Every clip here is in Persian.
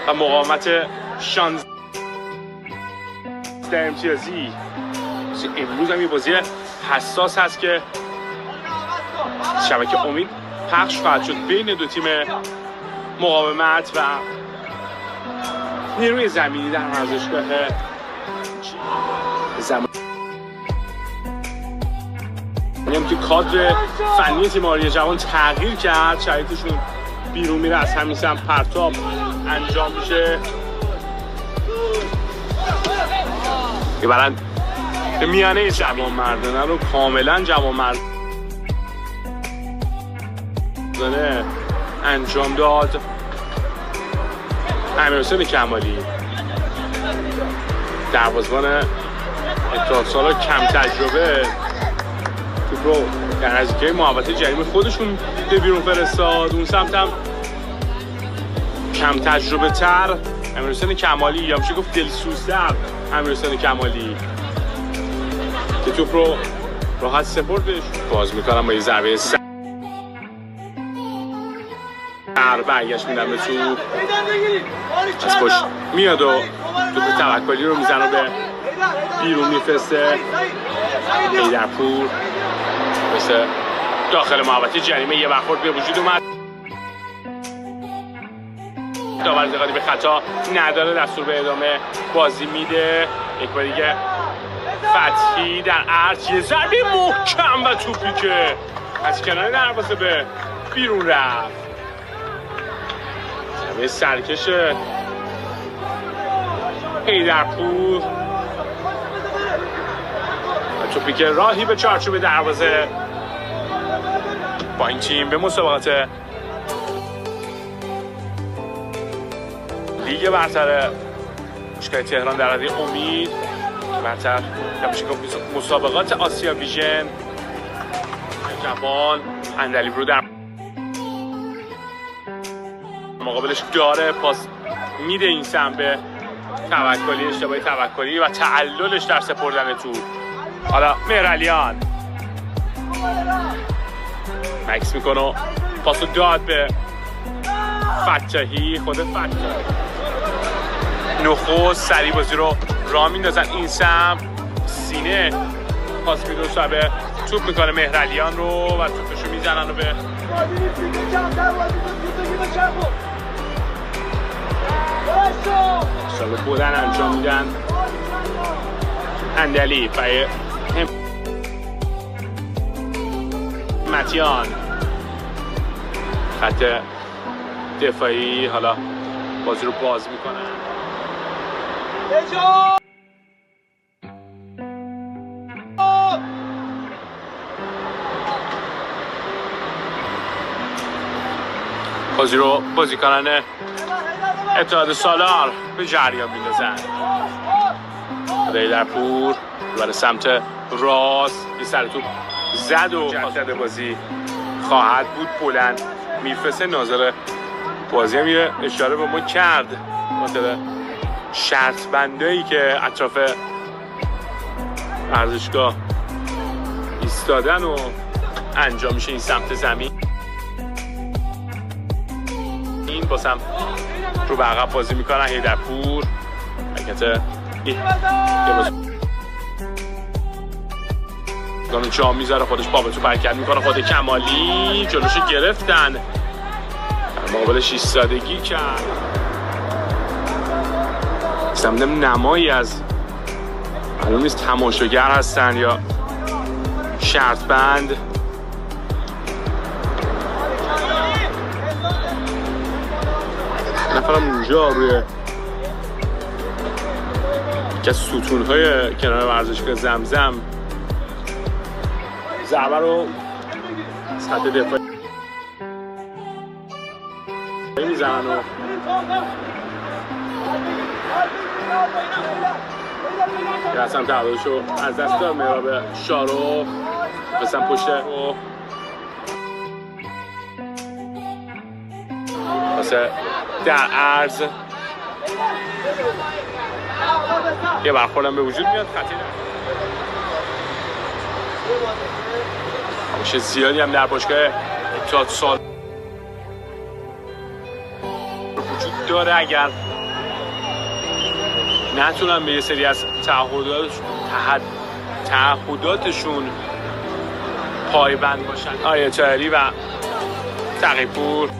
و مقاومت 16 امتیازی. امروز هم یه بازی حساس هست که شبکه امید پخش خواهد شد بین دو تیم مقاومت و نیروی زمینی در ورزشگاه زمانی هم که کادر فنی تیم آریا جوان تغییر کرد، شرایطشون بیرون میره از همین سمت پرتاب انجام میشه که برند به میانه جوان مردانه رو کاملا جوان مردانه انجام داد. امیرحسین کمالی دروازه‌بان اتحاد سالار کم تجربه توپ رو در نزدیکی محوطه جریمه خودشون به بیرون فرستاد. اون سمت هم کم تجربه تر امیرحسین کمالی یا میشه گفت دلسوزتر امیرحسین کمالی که توپ رو راحت سپردش. باز میکنم با یه ضربه سر برگشت میدن به توپ از پشت میاد و توپ توکلی رو میزنه و به بیرون میفرسته. حیدرپور مثل داخل محوطه جریمه یه برخورد به وجود اومد. داور انتقادی به خطا نداره، دستور به ادامه بازی میده. یک بار دیگه فتحی در عرض یه ضربه محکم و توپی که از کنار دروازه به بیرون رفت. ضربه سرکش حیدرپور و توپی که راهی به چارچوب دروازه با این تیم به مسابقات لیگ برتر باشگاه تهران در رده امید برتر یا میشه گفت مسابقات آسیا ویژن جوان اندلیب رو در مقابلش داره. پاس میده این سمت به توکلی، اشتباه توکلی و تعللش در سپردن توپ. حالا مهرعلیان مکس میکنه و پاسو داد به فتحی. خود فتحی نخست سریع بازی رو راه میندازن این سمت، سینه پاس میدوسه به توپ میکنه مهرعلیان رو و توپشو میزنن و به سالو بودن انجام میدن. اندلی پای متیان خط دفاعی حالا بازی رو باز میکنن. بازی رو بازیکنان اتحاد سالار به جریان میندازن. حیدرپور برای سمت راست یه سر توپ زد و جسد بازی خواهد بود بلند میفرسته. ناظر بازی هم یه اشاره به ما کرد مثلا شرط بندایی که اطراف ورزشگاه ایستادن و انجام میشه این سمت زمین. این باسم رو به عقب بازی میکنن. حیدرپور حرکت گانو جا میذاره خودش پا به تو حرکت میکنه. خود کمالی جلوش گرفتن در مقابلش ایستادگی کرد. سمدم نمایی از معلوم نیست تماشاگر هستن یا شرط بند. نفرم اونجا روی یکی از ستونهای کنار ورزشگاه زمزم ضربه رو از خط دفاعی میزنن و که اصلا تعدادشو از دست داد. مهراب شارو بسن پشت و واسه در عرض یه برخوردم به وجود میاد. خطی همیشه زیادی هم در باشگاه اتحاد سالار وجود داره. اگر نتونن به یه سری از تعهداتشون پایبند باشن. آیه چهری و تقی‌پور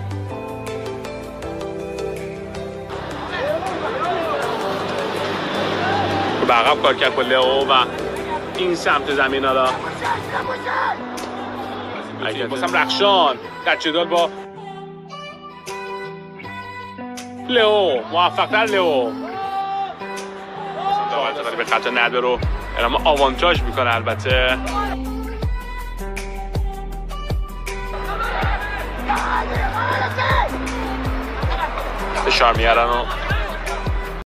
به عقب کار کرد با لئو و این سمت زمین. حالا بازم رخشان در جدال با لئو، موفق‌تر لئو به خط نده رو اما آوانتاژ میکنه. البته فشار میارن و